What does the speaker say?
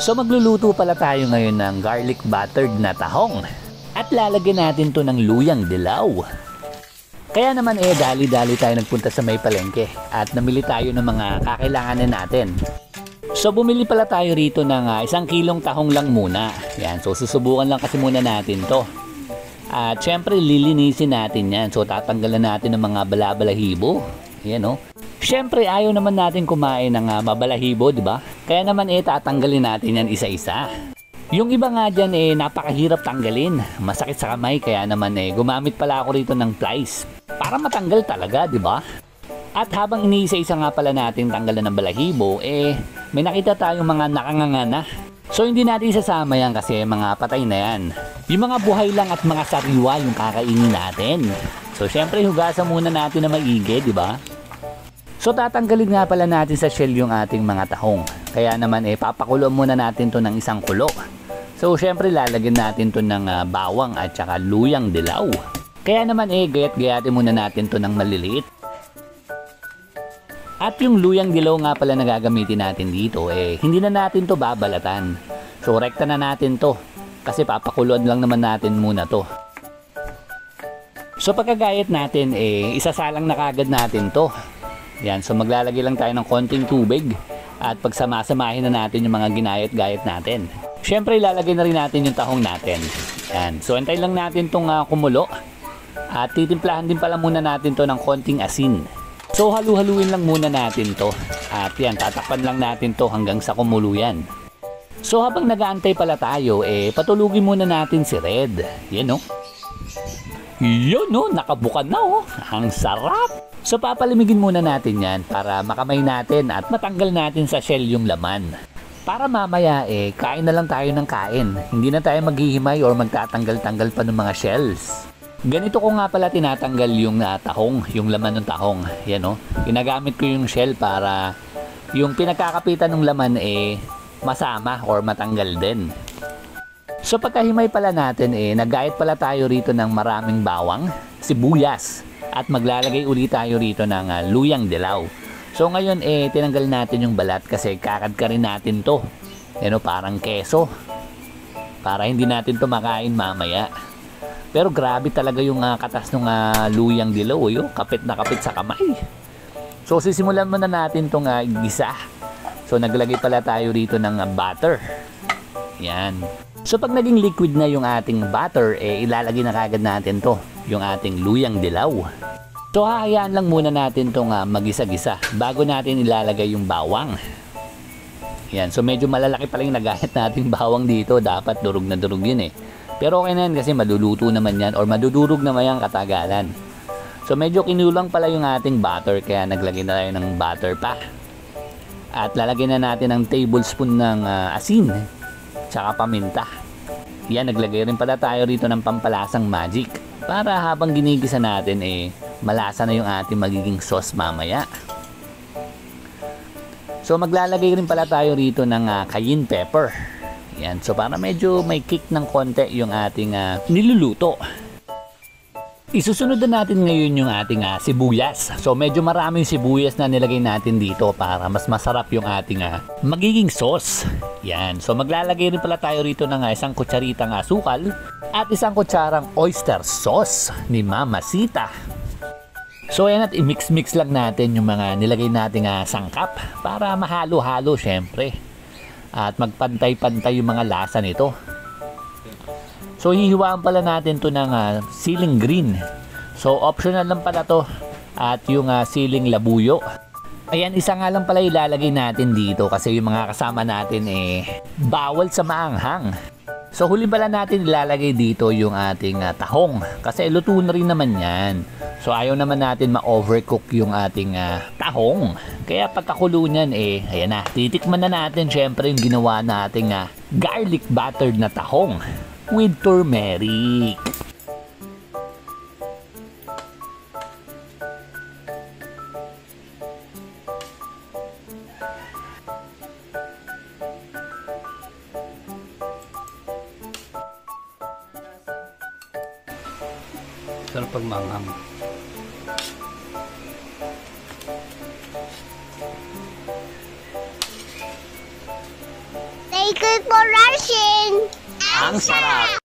So magluluto pala tayo ngayon ng garlic buttered na tahong. At lalagyan natin to ng luyang dilaw. Kaya naman dali-dali tayo nagpunta sa may palengke at namili tayo ng mga kakailanganin natin. So bumili pala tayo rito ng 1 kilong tahong lang muna. Yan, so susubukan lang kasi muna natin to. At syempre lilinisin natin yan. So tatanggalan natin ng mga balabalahibo. Yan o. Syempre ayaw naman natin kumain ng mabalahibo, di ba? Kaya naman tatanggalin natin yan isa-isa. Yung iba nga dyan napakahirap tanggalin. Masakit sa kamay, kaya naman gumamit pala ako rito ng pliers. Para matanggal talaga, di ba? At habang iniisa-isa nga pala natin tanggalan ng balahibo, may nakita tayong mga nakanganga na. So hindi natin isasama yan kasi mga patay na yan. Yung mga buhay lang at mga sariwa yung kakainin natin. So syempre hugasan muna natin na maigi, di ba? So tatanggalin nga pala natin sa shell yung ating mga tahong. Kaya naman papakuloan muna natin to ng 1 kulo. So syempre lalagyan natin to ng bawang at saka luyang dilaw. Kaya naman gayat-gayatin muna natin to ng maliliit. At yung luyang dilaw nga pala na gagamitin natin dito hindi na natin to babalatan. So rekta na natin to kasi papakuloan lang naman natin muna to. So pagkagayat natin isasalang na kagad natin to. Yan, so maglalagay lang tayo ng konting tubig at pagsamasamahin na natin yung mga ginayat-gayat natin. Syempre ilalagay na rin natin yung tahong natin. Yan, so antayin lang natin tong kumulo at titimplahan din pala muna natin to ng konting asin. So halu-haluin lang muna natin to at yan, tatakpan lang natin to hanggang sa kumulo yan. So habang nag-aantay pala tayo patulugin muna natin si Red. Yan o. Yun o, nakabukan na o. Ang sarap! So papalamigin muna natin yan para makamay natin at matanggal natin sa shell yung laman. Para mamaya kain na lang tayo ng kain. Hindi na tayo maghihimay or magtatanggal-tanggal pa ng mga shells. Ganito ko nga pala tinatanggal yung tahong, yung laman ng tahong. Yan o, ginagamit ko yung shell para yung pinagkakapitan ng laman masama or matanggal din. So pagkahimay pala natin nagayat pala tayo rito ng maraming bawang, sibuyas. At maglalagay ulit tayo rito ng luyang dilaw. So ngayon tinanggal natin yung balat kasi kakadkarin natin to. Parang keso. Para hindi natin to makain mamaya. Pero grabe talaga yung katas ng luyang dilaw. Kapit na kapit sa kamay. So sisimulan muna natin tong gisa. So naglagay pala tayo rito ng butter. Yan. So pag naging liquid na yung ating butter, ilalagay na kagad natin to, yung ating luyang dilaw. So hahayaan lang muna natin tong magisa-gisa bago natin ilalagay yung bawang. Yan, so medyo malalaki pala yung nagayat nating bawang dito, dapat durog na durog yun Pero okay na yan kasi maduluto naman yan or madudurog naman yan katagalan. So medyo kinulang pala yung ating butter kaya naglagay na tayo ng butter pa. At lalagyan na natin ng tablespoon ng asin. Tsaka paminta. Yan, naglagay rin pala tayo rito ng pampalasang magic para habang ginigisa natin malasa na yung ating magiging sauce mamaya. So maglalagay rin pala tayo rito ng cayenne pepper. Yan, so para medyo may kick ng konti yung ating niluluto. Isusunod na natin ngayon yung ating sibuyas. So medyo maraming sibuyas na nilagay natin dito para mas masarap yung ating magiging sauce. Yan. So maglalagay rin pala tayo rito ng 1 kutsaritang asukal at 1 kutsarang oyster sauce ni Mama Sita. So yan, at i-mix-mix lang natin yung mga nilagay nating sangkap para mahalo-halo syempre. At magpantay-pantay yung mga lasa nito. So hihiwaan pala natin to ng siling green. So optional lang pala to. At yung siling labuyo. Ayan, isa nga lang pala ilalagay natin dito kasi yung mga kasama natin bawal sa maanghang. So huli pala natin ilalagay dito yung ating tahong kasi luto na rin naman yan. So ayaw naman natin ma-overcook yung ating tahong. Kaya pagkakulo niyan ayan na, titikman na natin syempre yung ginawa nating garlic buttered na tahong with turmeric. Sarap pag manghang. Thank you for watching. Ang sarap!